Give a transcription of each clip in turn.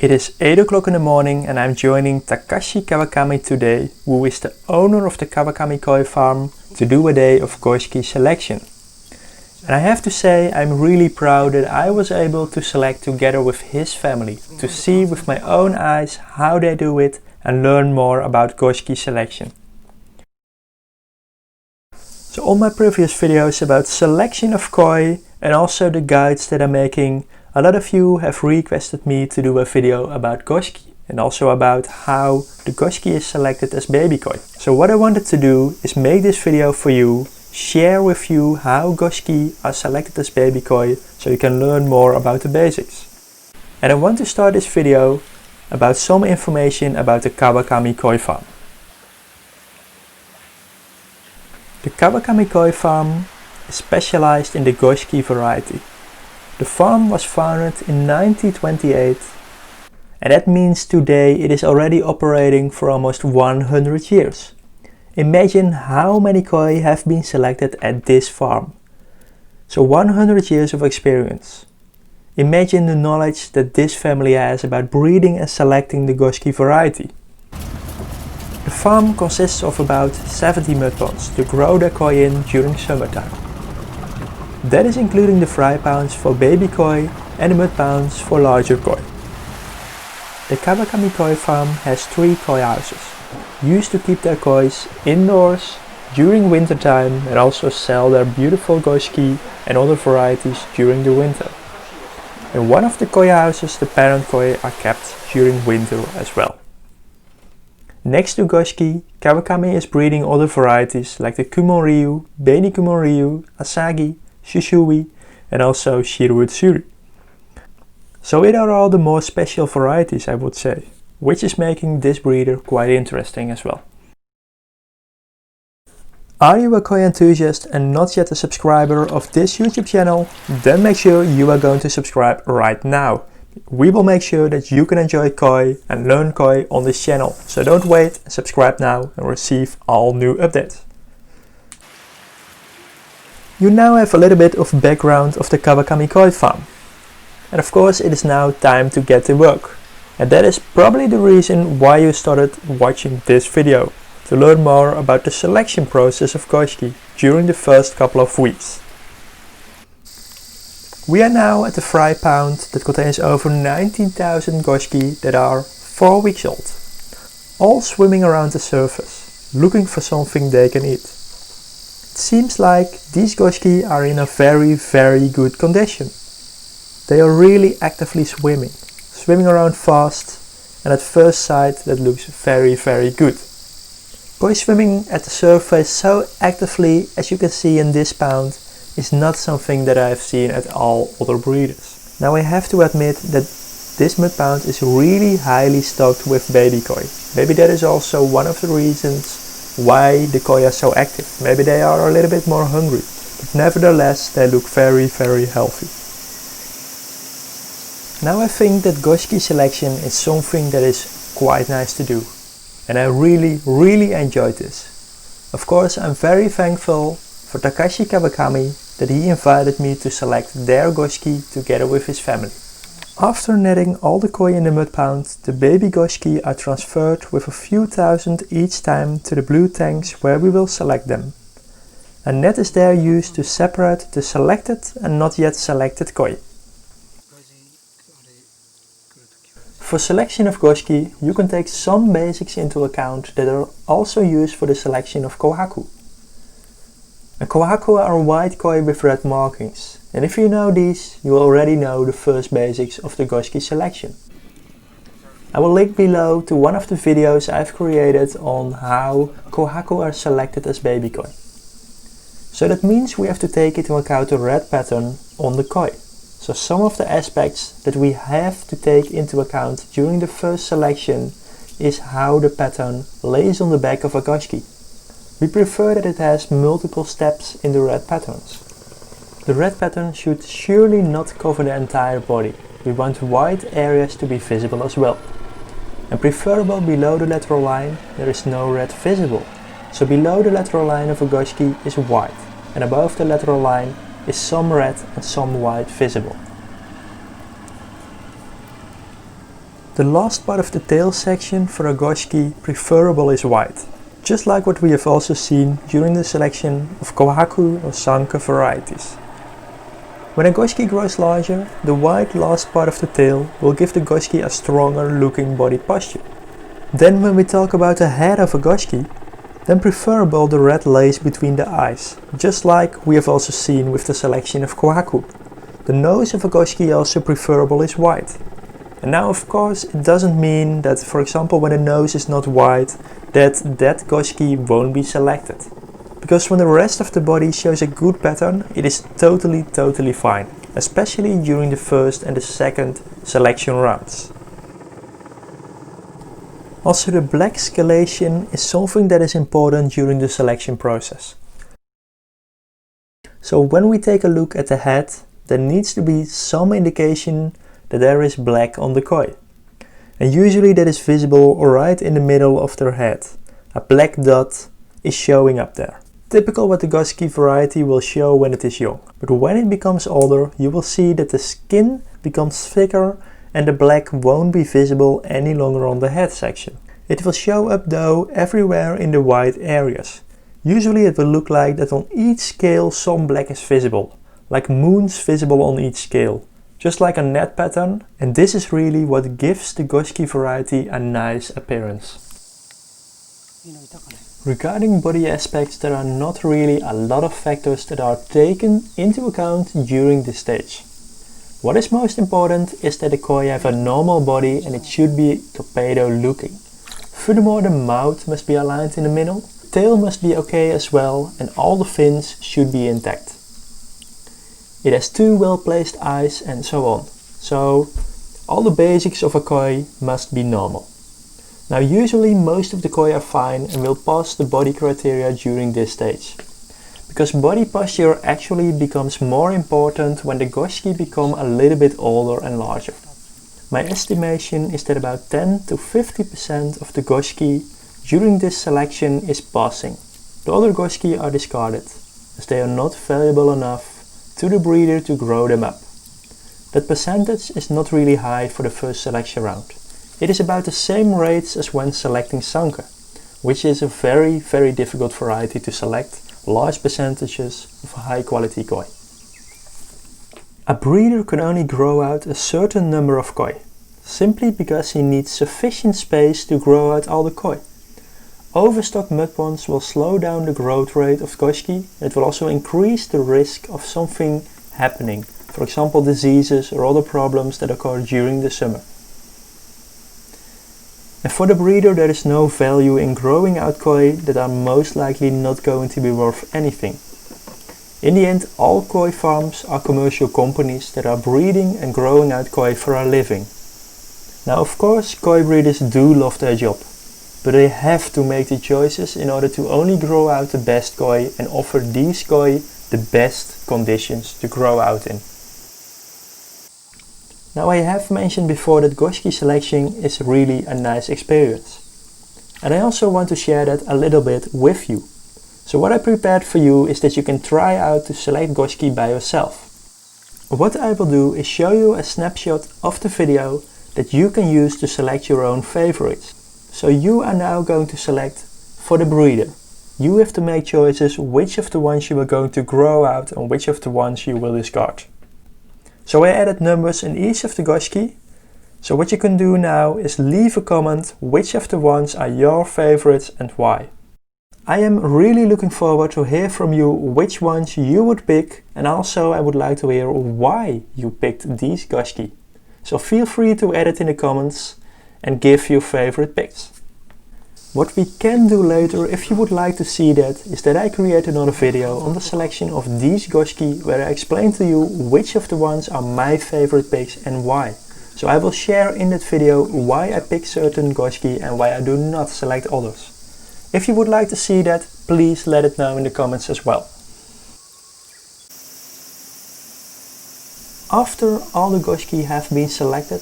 It is 8 o'clock in the morning and I'm joining Takashi Kawakami today, who is the owner of the Kawakami Koi Farm, to do a day of Goshiki selection. And I have to say, I'm really proud that I was able to select together with his family, to see with my own eyes how they do it and learn more about Goshiki selection. So on my previous videos about selection of koi and also the guides that I'm making, a lot of you have requested me to do a video about Goshiki and also about how the Goshiki is selected as baby koi. So what I wanted to do is make this video for you, share with you how Goshiki are selected as baby koi so you can learn more about the basics. And I want to start this video about some information about the Kawakami Koi Farm. The Kawakami Koi Farm is specialized in the Goshiki variety. The farm was founded in 1928 and that means today it is already operating for almost 100 years. Imagine how many koi have been selected at this farm. So 100 years of experience. Imagine the knowledge that this family has about breeding and selecting the Goshiki variety. The farm consists of about 70 mud ponds to grow their koi in during summertime. That is including the fry ponds for baby koi and the mud ponds for larger koi. The Kawakami Koi Farm has 3 koi houses, used to keep their koi indoors during winter time and also sell their beautiful Goshiki and other varieties during the winter. In one of the koi houses the parent koi are kept during winter as well. Next to Goshiki, Kawakami is breeding other varieties like the Kumonryu, Beni Kumonryu, Asagi, Shushui and also Shirutsuri. So it are all the more special varieties, I would say, which is making this breeder quite interesting as well. Are you a koi enthusiast and not yet a subscriber of this YouTube channel? Then make sure you are going to subscribe right now. We will make sure that you can enjoy koi and learn koi on this channel. So don't wait, subscribe now and receive all new updates. You now have a little bit of background of the Kawakami Koi Farm. And of course it is now time to get to work. And that is probably the reason why you started watching this video, to learn more about the selection process of Goshiki during the first couple of weeks. We are now at the fry pound that contains over 19,000 Goshiki that are 4 weeks old, all swimming around the surface, looking for something they can eat. It seems like these Goshiki are in a very good condition. They are really actively swimming around fast, and at first sight that looks very good. Koi swimming at the surface so actively as you can see in this pound is not something that I have seen at all other breeders. Now I have to admit that this mud pound is really highly stocked with baby koi. Maybe that is also one of the reasons why the koi are so active. Maybe they are a little bit more hungry, but nevertheless they look very healthy. Now I think that Goshiki selection is something that is quite nice to do, and I really enjoyed this. Of course I'm very thankful for Takashi Kawakami that he invited me to select their Goshiki together with his family. After netting all the koi in the mud pound, the baby Goshiki are transferred with a few thousand each time to the blue tanks where we will select them. A net is there used to separate the selected and not yet selected koi. For selection of Goshiki, you can take some basics into account that are also used for the selection of kohaku. A kohaku are white koi with red markings, and if you know these, you already know the first basics of the Goshiki selection. I will link below to one of the videos I've created on how kohaku are selected as baby koi. So that means we have to take into account the red pattern on the koi. So some of the aspects that we have to take into account during the first selection is how the pattern lays on the back of a Goshiki. We prefer that it has multiple steps in the red patterns. The red pattern should surely not cover the entire body. We want white areas to be visible as well. And preferable below the lateral line there is no red visible. So below the lateral line of a Goshiki is white, and above the lateral line is some red and some white visible. The last part of the tail section for a Goshiki preferable is white, just like what we have also seen during the selection of Kohaku or Sanka varieties. When a Goshiki grows larger, the white last part of the tail will give the Goshiki a stronger looking body posture. Then when we talk about the head of a Goshiki, then preferable the red lace between the eyes, just like we have also seen with the selection of Kohaku. The nose of a Goshiki also preferable is white. And now of course it doesn't mean that, for example, when the nose is not white, that Goshiki won't be selected. Because when the rest of the body shows a good pattern, it is totally fine, especially during the first and the second selection rounds. Also, the black scalation is something that is important during the selection process. So when we take a look at the head, there needs to be some indication that there is black on the koi. And usually that is visible right in the middle of their head. A black dot is showing up there. Typical what the Goshiki variety will show when it is young. But when it becomes older, you will see that the skin becomes thicker and the black won't be visible any longer on the head section. It will show up though everywhere in the white areas. Usually it will look like that on each scale some black is visible, like moons visible on each scale. Just like a net pattern, and this is really what gives the Goshiki variety a nice appearance. Regarding body aspects, there are not really a lot of factors that are taken into account during this stage. What is most important is that the koi have a normal body and it should be torpedo looking. Furthermore, the mouth must be aligned in the middle, tail must be okay as well, and all the fins should be intact. It has 2 well placed eyes and so on. So all the basics of a koi must be normal. Now usually most of the koi are fine and will pass the body criteria during this stage. Because body posture actually becomes more important when the Goshiki become a little bit older and larger. My estimation is that about 10 to 50% of the Goshiki during this selection is passing. The other Goshiki are discarded, as they are not valuable enough to the breeder to grow them up. That percentage is not really high for the first selection round. It is about the same rates as when selecting Sanka, which is a very difficult variety to select large percentages of high quality koi. A breeder can only grow out a certain number of koi, simply because he needs sufficient space to grow out all the koi. Overstocked mud ponds will slow down the growth rate of Goshiki. It will also increase the risk of something happening, for example diseases or other problems that occur during the summer. And for the breeder there is no value in growing out koi that are most likely not going to be worth anything. In the end, all koi farms are commercial companies that are breeding and growing out koi for a living. Now of course koi breeders do love their job, but they have to make the choices in order to only grow out the best koi and offer these koi the best conditions to grow out in. Now I have mentioned before that Goshiki selection is really a nice experience. And I also want to share that a little bit with you. So what I prepared for you is that you can try out to select Goshiki by yourself. What I will do is show you a snapshot of the video that you can use to select your own favorites. So you are now going to select for the breeder. You have to make choices which of the ones you are going to grow out and which of the ones you will discard. So I added numbers in each of the Goshiki. So what you can do now is leave a comment which of the ones are your favorites and why. I am really looking forward to hear from you which ones you would pick, and also I would like to hear why you picked these Goshiki. So feel free to add it in the comments and give your favorite picks. What we can do later, if you would like to see that, is that I create another video on the selection of these Goshiki where I explain to you which of the ones are my favorite picks and why. So I will share in that video why I pick certain Goshiki and why I do not select others. If you would like to see that, please let it know in the comments as well. After all the Goshiki have been selected,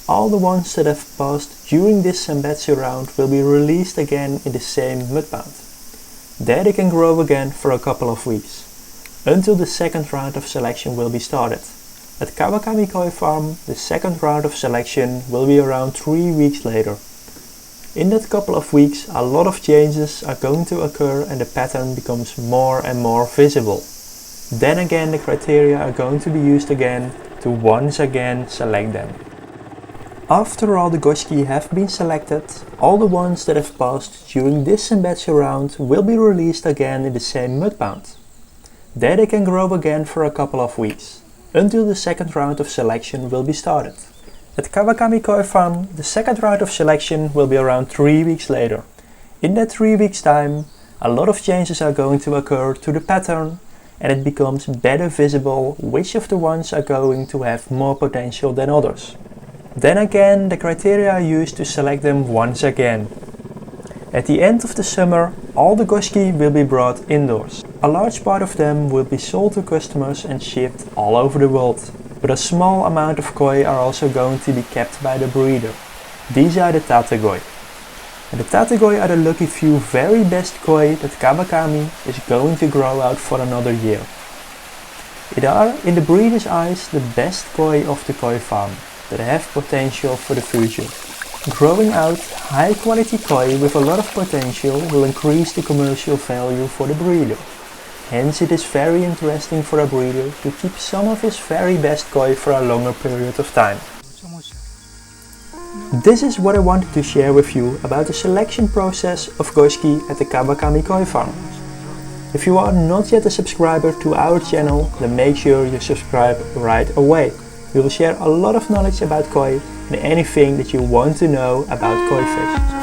all the ones that have passed during this Senbetsu round will be released again in the same mud pound. There they can grow again for a couple of weeks, until the second round of selection will be started. At Kawakami Koi Farm, the second round of selection will be around 3 weeks later. In that couple of weeks, a lot of changes are going to occur and the pattern becomes more and more visible. Then again, the criteria are going to be used again to once again select them. After all the Goshiki have been selected, all the ones that have passed during this Senbetsu round will be released again in the same mud pound. There they can grow again for a couple of weeks, until the second round of selection will be started. At Kawakami Koi Farm, the second round of selection will be around 3 weeks later. In that 3 weeks time, a lot of changes are going to occur to the pattern and it becomes better visible which of the ones are going to have more potential than others. Then again, the criteria are used to select them once again. At the end of the summer, all the Goshiki will be brought indoors. A large part of them will be sold to customers and shipped all over the world. But a small amount of koi are also going to be kept by the breeder. These are the tategoi. And the tategoi are the lucky few very best koi that Kawakami is going to grow out for another year. It are, in the breeder's eyes, the best koi of the koi farm that have potential for the future. Growing out high quality koi with a lot of potential will increase the commercial value for the breeder. Hence it is very interesting for a breeder to keep some of his very best koi for a longer period of time. This is what I wanted to share with you about the selection process of Goshiki at the Kawakami Koi Farm. If you are not yet a subscriber to our channel, then make sure you subscribe right away. We will share a lot of knowledge about koi and anything that you want to know about koi fish.